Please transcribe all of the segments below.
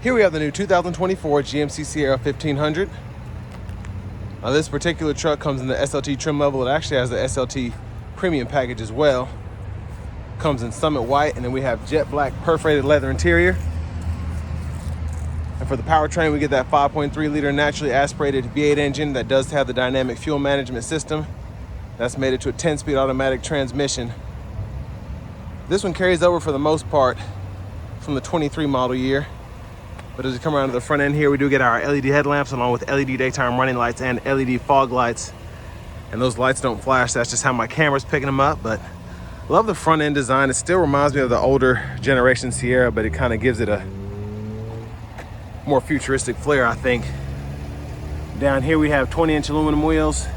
Here we have the new 2024 GMC Sierra 1500. Now this particular truck comes in the SLT trim level. It actually has the SLT premium package as well. Comes in Summit White, and then we have jet black perforated leather interior. And for the powertrain, we get that 5.3 liter naturally aspirated V8 engine that does have the dynamic fuel management system. That's made it to a 10-speed automatic transmission. This one carries over for the most part from the 23 model year. But as we come around to the front end here, we do get our LED headlamps along with LED daytime running lights and LED fog lights. And those lights don't flash, that's just how my camera's picking them up. But love the front end design. It still reminds me of the older generation Sierra, but it kind of gives it a more futuristic flair, I think. Down here we have 20-inch aluminum wheels.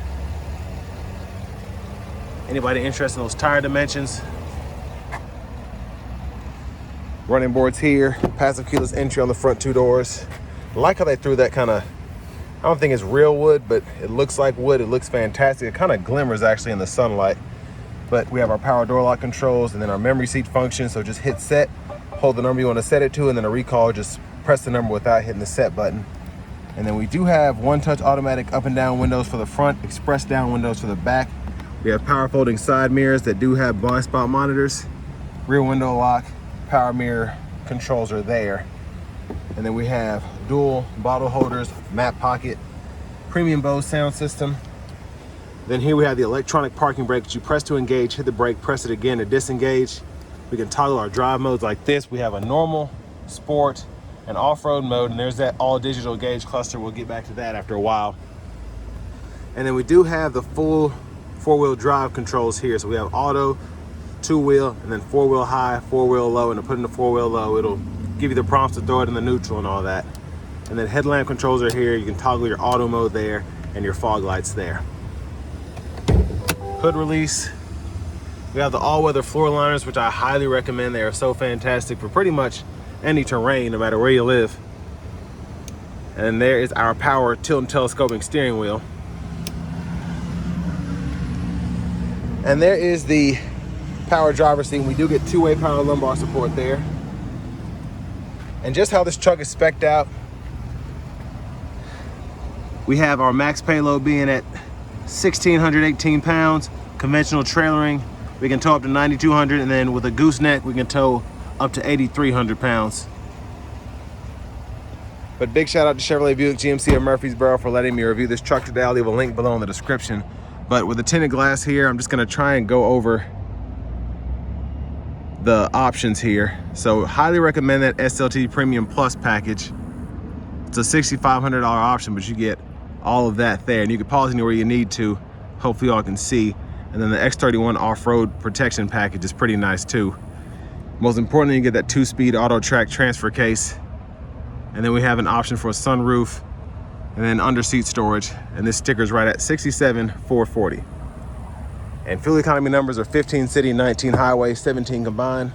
Anybody interested in those tire dimensions? Running boards here, passive keyless entry on the front two doors. I like how they threw that kind of, I don't think it's real wood, but it looks like wood. It looks fantastic. It kind of glimmers actually in the sunlight. But we have our power door lock controls and then our memory seat function. So just hit set, hold the number you want to set it to, and then a recall, just press the number without hitting the set button. And then we do have one-touch automatic up and down windows for the front, express down windows for the back. We have power folding side mirrors that do have blind spot monitors, rear window lock, power mirror controls are there. And then we have dual bottle holders, map pocket, premium Bose sound system. Then here we have the electronic parking brake that you press to engage, hit the brake, press it again to disengage. We can toggle our drive modes like this. We have a normal, sport, and off-road mode, and there's that all digital gauge cluster. We'll get back to that after a while. And then we do have the full four-wheel drive controls here. So we have auto, two-wheel, and then four-wheel high, four-wheel low, and to put in the four-wheel low, it'll give you the prompts to throw it in the neutral and all that. And then headlamp controls are here. You can toggle your auto mode there and your fog lights there. Hood release. We have the all-weather floor liners, which I highly recommend. They are so fantastic for pretty much any terrain, no matter where you live. And there is our power tilt and telescoping steering wheel. And there is the power driver's seat. We do get two-way power lumbar support there. And just how this truck is spec'd out, we have our max payload being at 1,618 pounds, conventional trailering. We can tow up to 9,200, and then with a gooseneck, we can tow up to 8,300 pounds. But big shout out to Chevrolet Buick GMC of Murfreesboro for letting me review this truck today. I'll leave a link below in the description. But with the tinted glass here, I'm just gonna try and go over the options here. So highly recommend that SLT Premium Plus package. It's a $6,500 option, but you get all of that there. And you can pause anywhere you need to. Hopefully y'all can see. And then the X31 Off-Road Protection package is pretty nice too. Most importantly, you get that 2-speed auto track transfer case. And then we have an option for a sunroof and then under seat storage. And this sticker is right at $67,440. And fuel economy numbers are 15 city, 19 highway, 17 combined.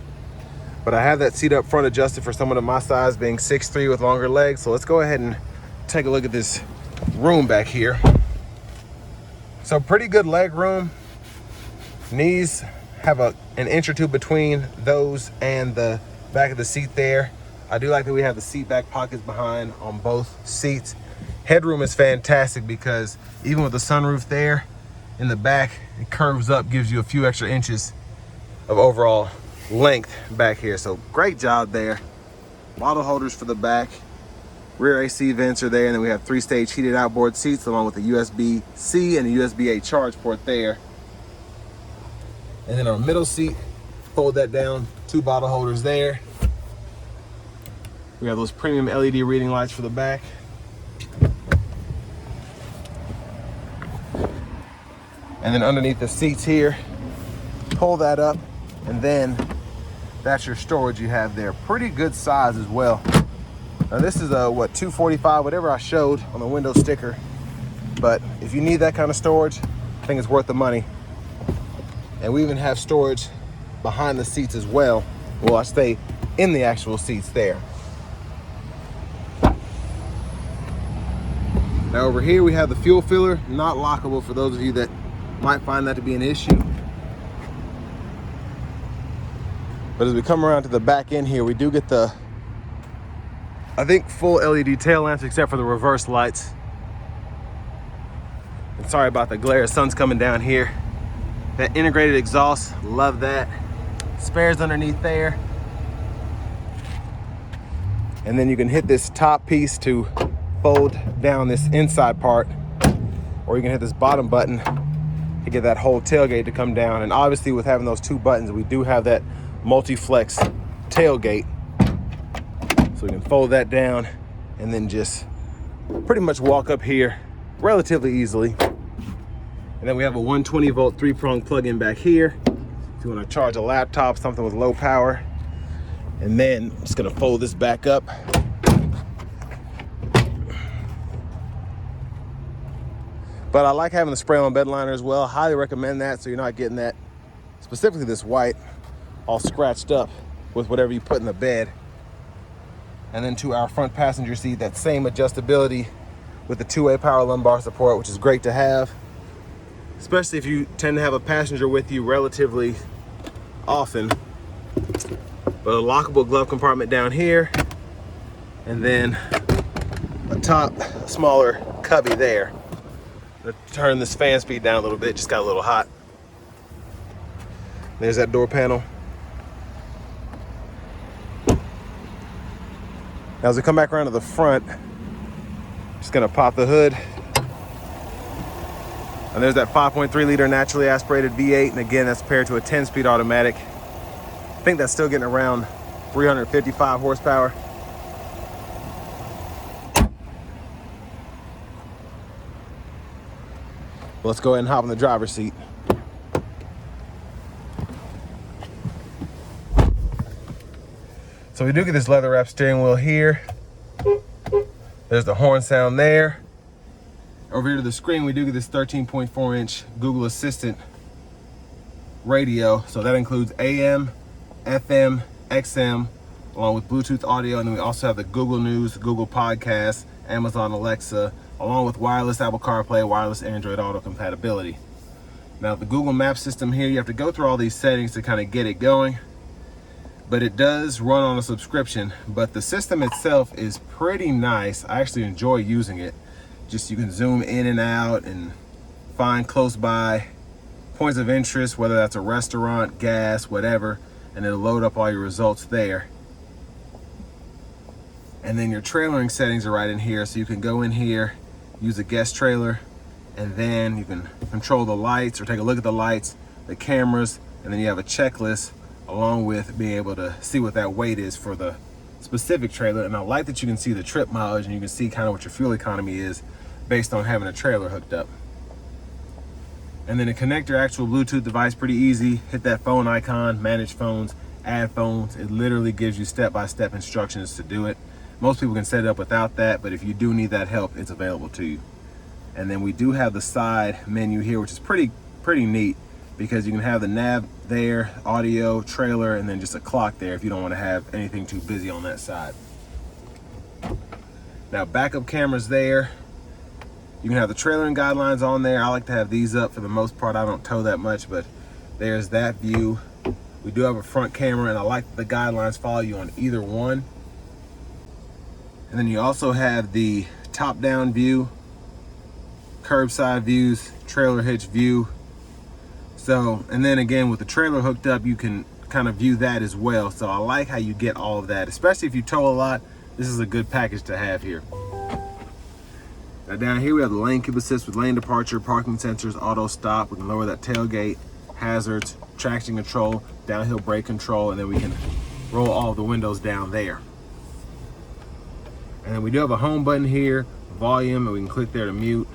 But I have that seat up front adjusted for someone of my size, being 6'3" with longer legs. So let's go ahead and take a look at this room back here. So pretty good leg room. Knees have an inch or two between those and the back of the seat there. I do like that we have the seat back pockets behind on both seats. Headroom is fantastic because even with the sunroof there in the back, it curves up, gives you a few extra inches of overall length back here. So great job there. Bottle holders for the back. Rear AC vents are there, and then we have 3-stage heated outboard seats along with a USB-C and a USB-A charge port there. And then our middle seat, fold that down, 2 bottle holders there. We have those premium LED reading lights for the back. And then underneath the seats here, pull that up, and then that's your storage you have there. Pretty good size as well. Now this is a, what, 245, whatever I showed on the window sticker. But if you need that kind of storage, I think it's worth the money. And we even have storage behind the seats as well. Well, I stay in the actual seats there. Now over here we have the fuel filler, not lockable for those of you that might find that to be an issue. But as we come around to the back end here, we do get the I think full LED tail lamps except for the reverse lights. And sorry about the glare, sun's coming down here. That integrated exhaust, love that. Spares underneath there. And then you can hit this top piece to fold down this inside part, or you can hit this bottom button to get that whole tailgate to come down. And obviously with having those two buttons, we do have that multi-flex tailgate. So we can fold that down and then just pretty much walk up here relatively easily. And then we have a 120 volt 3-prong plug-in back here. If you want to charge a laptop, something with low power. And then I'm just gonna fold this back up. But I like having the spray-on bed liner as well. Highly recommend that, so you're not getting that, specifically this white, all scratched up with whatever you put in the bed. And then to our front passenger seat, that same adjustability with the 2-way power lumbar support, which is great to have, especially if you tend to have a passenger with you relatively often. But a lockable glove compartment down here, and then a top smaller cubby there. I'm gonna turn this fan speed down a little bit, just got a little hot. There's that door panel. Now as we come back around to the front, just gonna pop the hood. And there's that 5.3 liter naturally aspirated V8, and again, that's paired to a 10-speed automatic. I think that's still getting around 355 horsepower. Let's go ahead and hop in the driver's seat. So we do get this leather wrap steering wheel here. There's the horn sound there. Over here to the screen, we do get this 13.4 inch Google Assistant radio. So that includes AM, FM, XM, along with Bluetooth audio. And then we also have the Google News, Google Podcasts, Amazon Alexa, along with wireless Apple CarPlay, wireless Android Auto compatibility. Now the Google Maps system here, you have to go through all these settings to kind of get it going, but it does run on a subscription. But the system itself is pretty nice. I actually enjoy using it. Just you can zoom in and out and find close by points of interest, whether that's a restaurant, gas, whatever, and it'll load up all your results there. And then your trailering settings are right in here, so you can go in here, use a guest trailer, and then you can control the lights or take a look at the lights, the cameras, and then you have a checklist along with being able to see what that weight is for the specific trailer. And I like that you can see the trip mileage and you can see kind of what your fuel economy is based on having a trailer hooked up. And then to connect your actual Bluetooth device, pretty easy. Hit that phone icon, manage phones, add phones. It literally gives you step-by-step instructions to do it. Most people can set it up without that, but if you do need that help, it's available to you. And then we do have the side menu here, which is pretty neat, because you can have the nav there, audio, trailer, and then just a clock there if you don't want to have anything too busy on that side. Now backup cameras there. You can have the trailering guidelines on there. I like to have these up for the most part. I don't tow that much, but there's that view. We do have a front camera, and I like that the guidelines follow you on either one. And then you also have the top-down view, curbside views, trailer hitch view. So, and then again, with the trailer hooked up, you can kind of view that as well. So I like how you get all of that, especially if you tow a lot. This is a good package to have here. Now down here we have the lane keep assist with lane departure, parking sensors, auto stop. We can lower that tailgate, hazards, traction control, downhill brake control, and then we can roll all of the windows down there. And then we do have a home button here, volume, and we can click there to mute.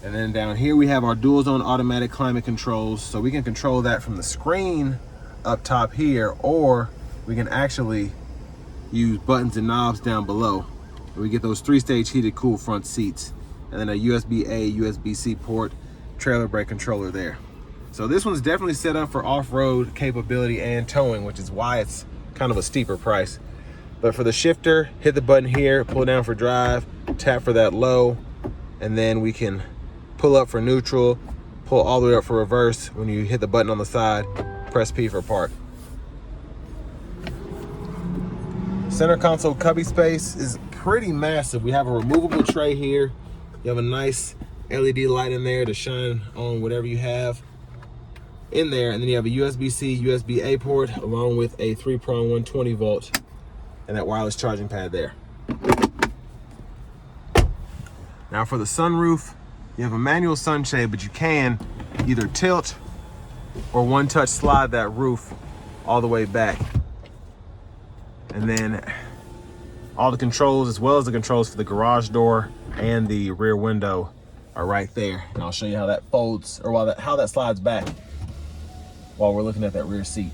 And then down here we have our dual zone automatic climate controls. So we can control that from the screen up top here, or we can actually use buttons and knobs down below. And we get those 3-stage heated cool front seats. And then a USB-A, USB-C port, trailer brake controller there. So this one's definitely set up for off-road capability and towing, which is why it's kind of a steeper price. But for the shifter, hit the button here, pull down for drive, tap for that low, and then we can pull up for neutral, pull all the way up for reverse. When you hit the button on the side, press P for park. Center console cubby space is pretty massive. We have a removable tray here. You have a nice LED light in there to shine on whatever you have in there. And then you have a USB-C, USB-A port, along with a 3-prong 120 volt and that wireless charging pad there. Now for the sunroof, you have a manual sunshade, but you can either tilt or one-touch slide that roof all the way back. And then all the controls, as well as the controls for the garage door and the rear window, are right there. And I'll show you how that folds, or how that slides back while we're looking at that rear seat.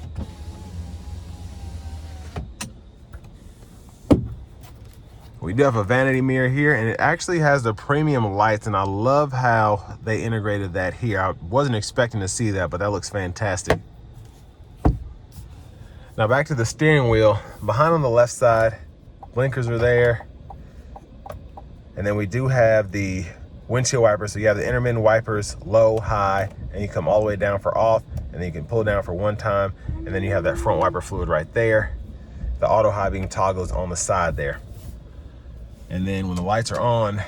We do have a vanity mirror here, and it actually has the premium lights, and I love how they integrated that here. I wasn't expecting to see that, but that looks fantastic. Now back to the steering wheel. Behind on the left side, blinkers are there. And then we do have the windshield wipers. So you have the intermittent wipers, low, high, and you come all the way down for off, and then you can pull it down for one time. And then you have that front wiper fluid right there. The auto high beam toggle is on the side there. And then when the lights are on,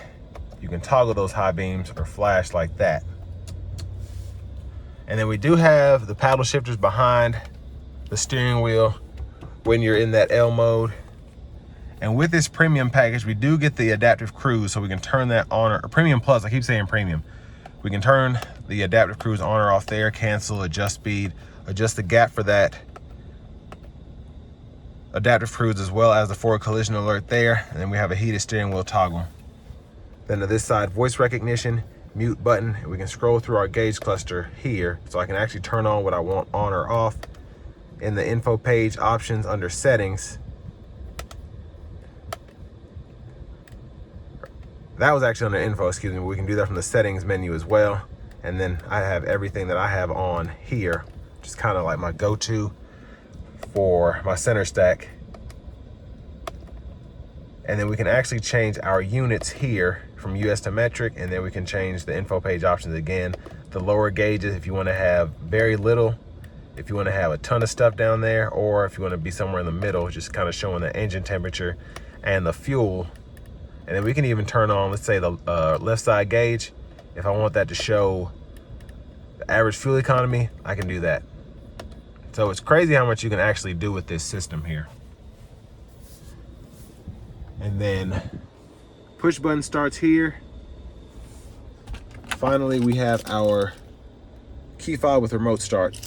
you can toggle those high beams or flash like that. And then we do have the paddle shifters behind the steering wheel when you're in that L mode. And with this premium package, we do get the adaptive cruise, so we can turn that on, or premium plus, I keep saying premium. We can turn the adaptive cruise on or off there, cancel, adjust speed, adjust the gap for that adaptive cruise, as well as the forward collision alert there. And then we have a heated steering wheel toggle. Then to this side, voice recognition, mute button, and we can scroll through our gauge cluster here, so I can actually turn on what I want on or off. In the info page options under settings, that was actually under info, excuse me, but we can do that from the settings menu as well. And then I have everything that I have on here, just kind of like my go-to for my center stack. And then we can actually change our units here from US to metric, and then we can change the info page options again. The lower gauges if you want to have very little, if you want to have a ton of stuff down there, or if you want to be somewhere in the middle, just kind of showing the engine temperature and the fuel. And then we can even turn on, let's say, the left side gauge. If I want that to show the average fuel economy, I can do that. So it's crazy how much you can actually do with this system here. And then push button starts here. Finally, we have our key fob with remote start.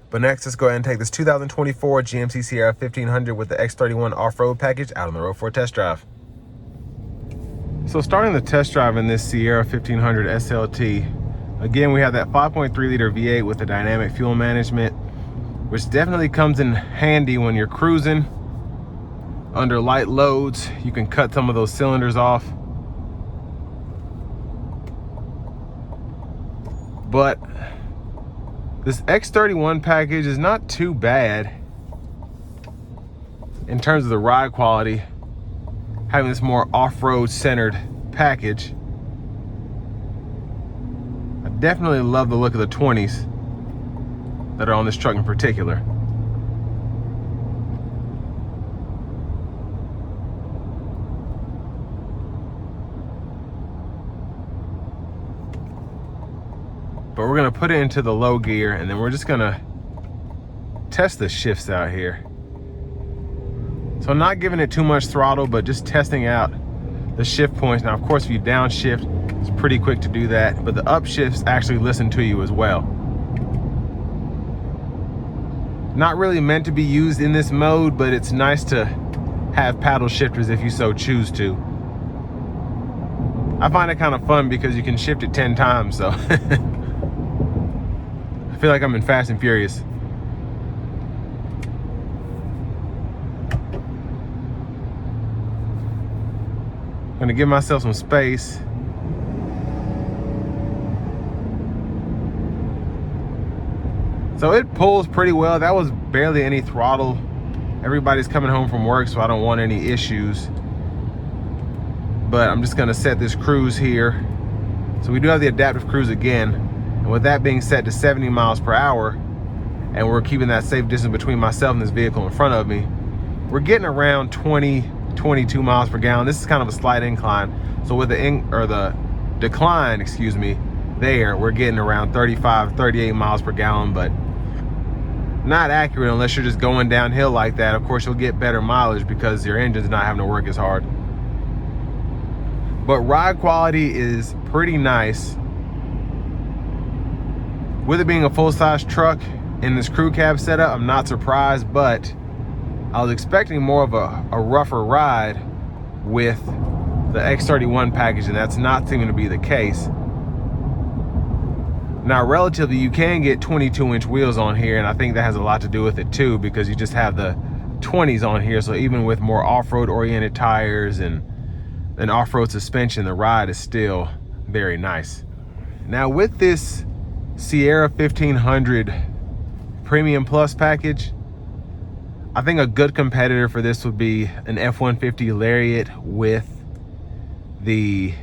But next, let's go ahead and take this 2024 GMC Sierra 1500 with the X31 Off-Road Package out on the road for a test drive. So starting the test drive in this Sierra 1500 SLT, again, we have that 5.3 liter V8 with the dynamic fuel management, which definitely comes in handy when you're cruising under light loads. You can cut some of those cylinders off. But this X31 package is not too bad in terms of the ride quality, having this more off-road centered package. I definitely love the look of the 20s that are on this truck in particular. But we're gonna put it into the low gear, and then we're just gonna test the shifts out here. So I'm not giving it too much throttle, but just testing out the shift points. Now, of course, if you downshift, it's pretty quick to do that, but the upshifts actually listen to you as well. Not really meant to be used in this mode, but it's nice to have paddle shifters if you so choose to. I find it kind of fun because you can shift it 10 times, so. I feel like I'm in Fast and Furious. I'm gonna give myself some space. So it pulls pretty well. That was barely any throttle. Everybody's coming home from work, so I don't want any issues. But I'm just gonna set this cruise here. So we do have the adaptive cruise again. And with that being set to 70 miles per hour, and we're keeping that safe distance between myself and this vehicle in front of me, we're getting around 22 miles per gallon. This is kind of a slight incline. So with the decline, excuse me, there, we're getting around 35, 38 miles per gallon, but not accurate unless you're just going downhill like that. Of course, you'll get better mileage because your engine's not having to work as hard. But ride quality is pretty nice. With it being a full-size truck in this crew cab setup, I'm not surprised, but I was expecting more of a rougher ride with the X31 package, and that's not seeming to be the case. Now, relatively, you can get 22-inch wheels on here, and I think that has a lot to do with it too, because you just have the 20s on here. So even with more off-road oriented tires and an off-road suspension, the ride is still very nice. Now, with this Sierra 1500 Premium Plus package, I think a good competitor for this would be an F-150 Lariat with the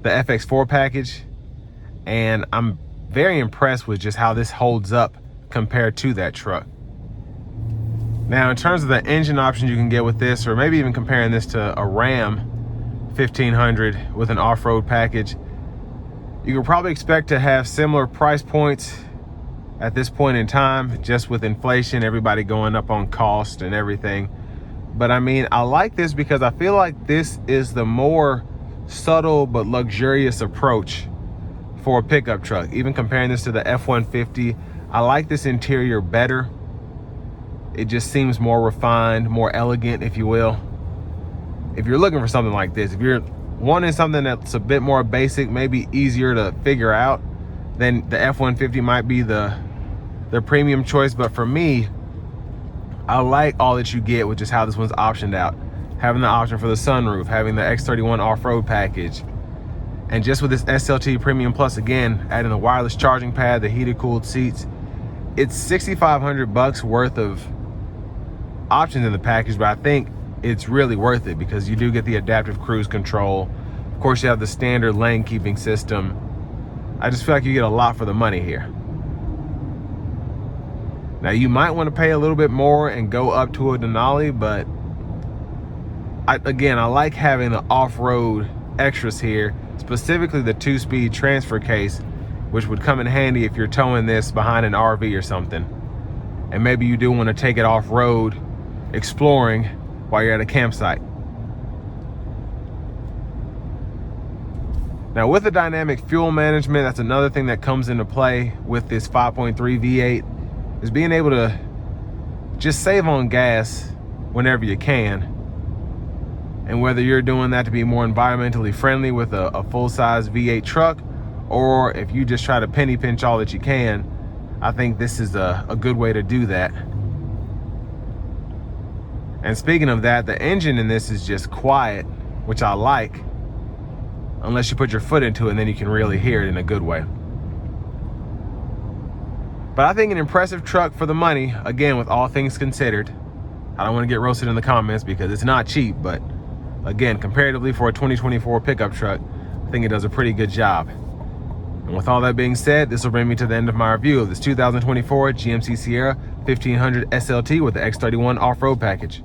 FX4 package. And I'm very impressed with just how this holds up compared to that truck. Now, in terms of the engine options you can get with this, or maybe even comparing this to a Ram 1500 with an off-road package, you could probably expect to have similar price points at this point in time, just with inflation, everybody going up on cost and everything. But I mean, I like this because I feel like this is the more subtle but luxurious approach for a pickup truck. Even comparing this to the F-150, I like this interior better. It just seems more refined, more elegant, if you will. If you're looking for something like this, if you're wanting something that's a bit more basic, maybe easier to figure out, then the F-150 might be the premium choice. But for me, I like all that you get with just how this one's optioned out. Having the option for the sunroof, having the X31 Off-Road Package, and just with this SLT Premium Plus, again, adding the wireless charging pad, the heated cooled seats, it's $6,500 worth of options in the package, but I think it's really worth it because you do get the adaptive cruise control. Of course, you have the standard lane keeping system. I just feel like you get a lot for the money here. Now, you might want to pay a little bit more and go up to a Denali, but I like having the off-road extras here, specifically the 2-speed transfer case, which would come in handy if you're towing this behind an RV or something. And maybe you do want to take it off-road exploring while you're at a campsite. Now, with the dynamic fuel management, that's another thing that comes into play with this 5.3 V8, is being able to just save on gas whenever you can. And whether you're doing that to be more environmentally friendly with a full-size V8 truck, or if you just try to penny pinch all that you can, I think this is a good way to do that. And speaking of that, the engine in this is just quiet, which I like, unless you put your foot into it, and then you can really hear it in a good way. But I think an impressive truck for the money, again, with all things considered. I don't want to get roasted in the comments because it's not cheap, but again, comparatively for a 2024 pickup truck, I think it does a pretty good job. And with all that being said, this will bring me to the end of my review of this 2024 GMC Sierra 1500 SLT with the X31 Off-Road Package.